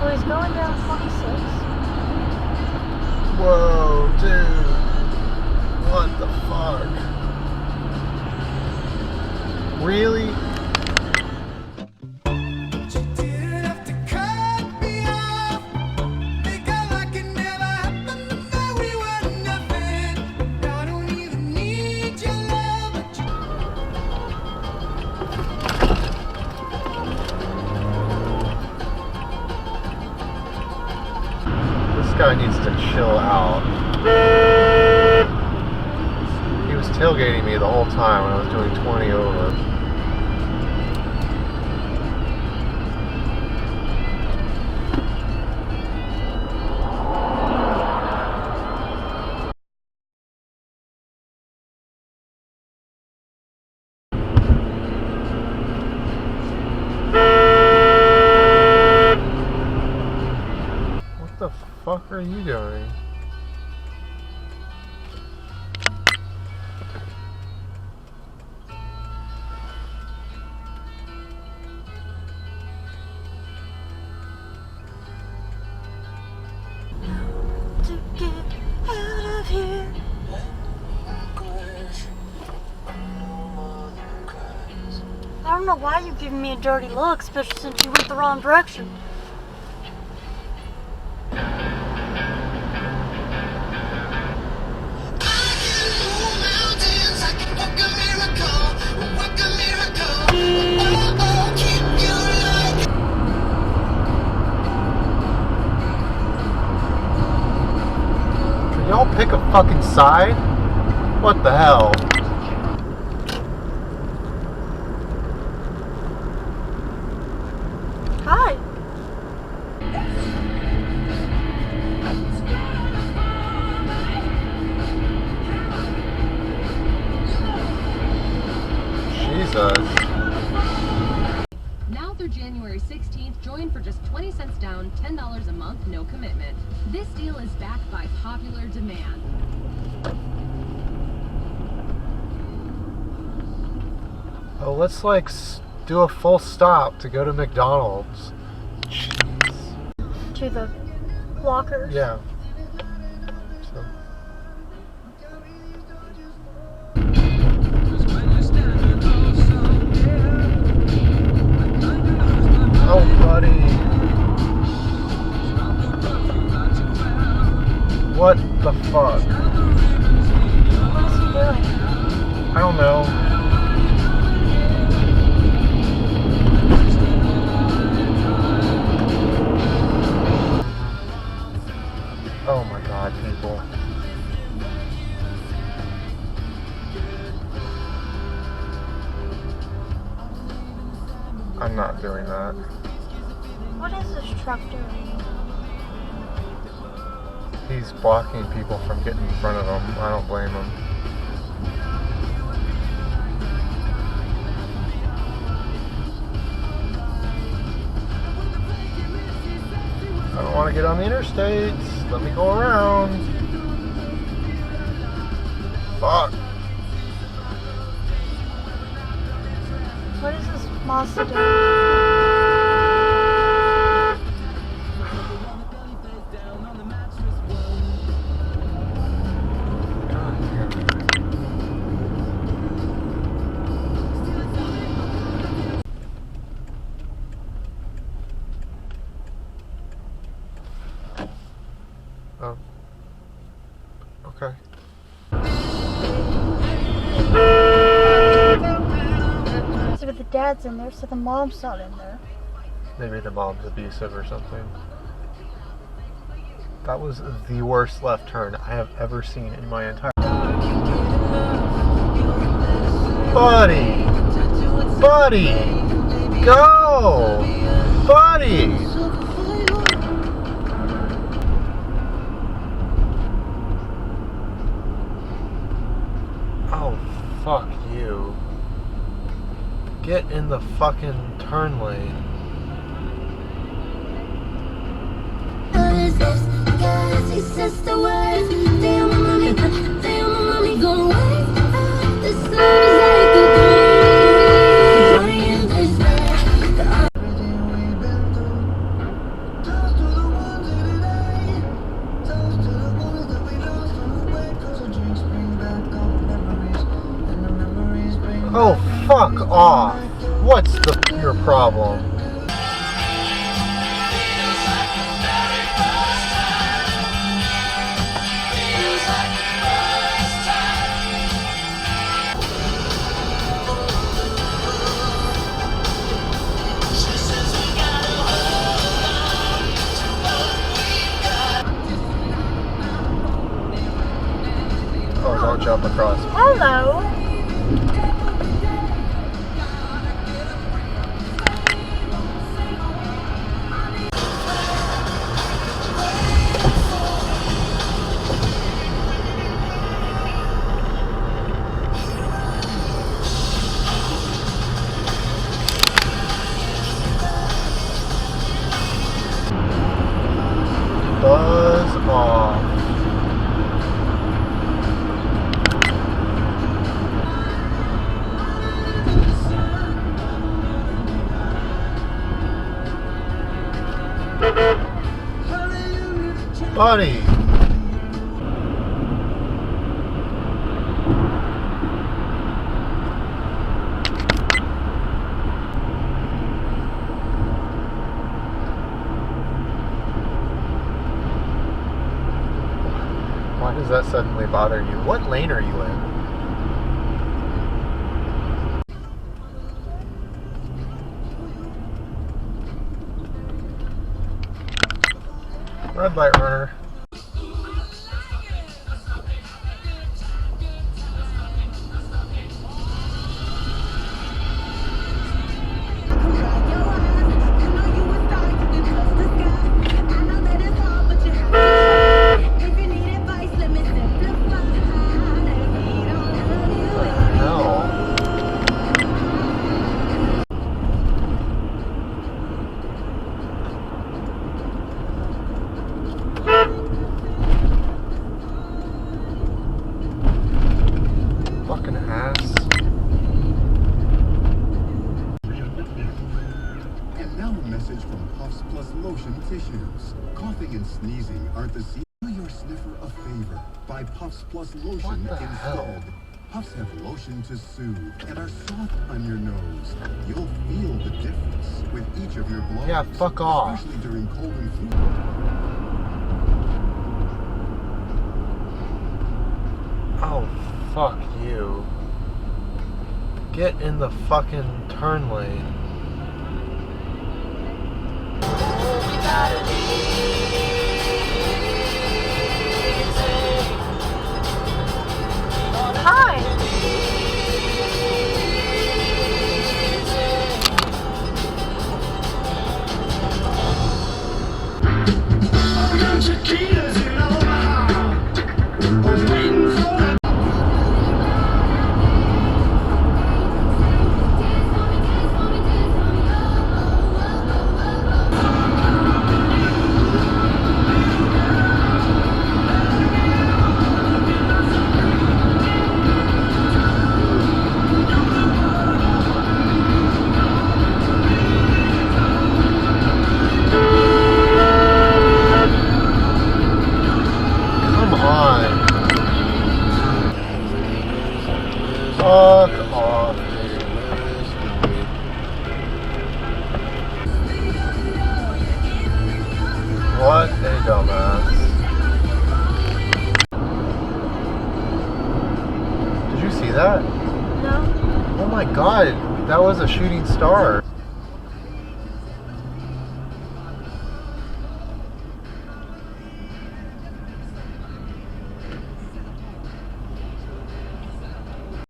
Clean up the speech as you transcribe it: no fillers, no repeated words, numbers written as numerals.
So he's going down 26. Whoa, dude. What the fuck? Really? This guy needs to chill out. He was tailgating me the whole time when I was doing 20 over. What the fuck are you doing? To get out of here. I don't know why you're giving me a dirty look, especially since you went the wrong direction. Can y'all pick a fucking side? What the hell? Hi. Jesus. Now through January 16th, join for just 20 cents down, $10 a month, no commitment. This deal is backed by popular demand. Oh, let's like do a full stop to go to McDonald's. Jeez. To the lockers. Yeah. So. Oh, buddy. What the fuck? What is he doing? I don't know. Oh my god, people. I'm not doing that. What is this truck doing? He's blocking people from getting in front of him. I don't blame him. I don't want to get on the interstates. Let me go around. Fuck. What is this Mazda doing? God damn it. Oh. Okay. So the dad's in there, so the mom's not in there. Maybe the mom's abusive or something. That was the worst left turn I have ever seen in my entire Buddy! Buddy! Go! Buddy! Oh, fuck you. Get in the fucking turn lane. It's just the words. Damn, mommy, gonna wake up. The sun is like a dream. Johnny in this bed. Oh, fuck off. What's your problem? Oh, don't jump across. Hello. Buzz off. Buddy. Why does that suddenly bother you? What lane are you in? Red light runner. Fucking ass. And now a message from Puffs Plus Lotion Tissues. Coughing and sneezing aren't the secret. Do your sniffer a favor. Buy Puffs Plus Lotion What the hell? instead. Puffs have lotion to soothe and are soft on your nose. You'll feel the difference with each of your blows. Yeah, fuck off. Especially during cold and flu. Oh, fuck you. Get in the fucking turn lane. Hi. Come on. Fuck off, dude. What a dumbass. Did you see that? No. Oh my god, that was a shooting star.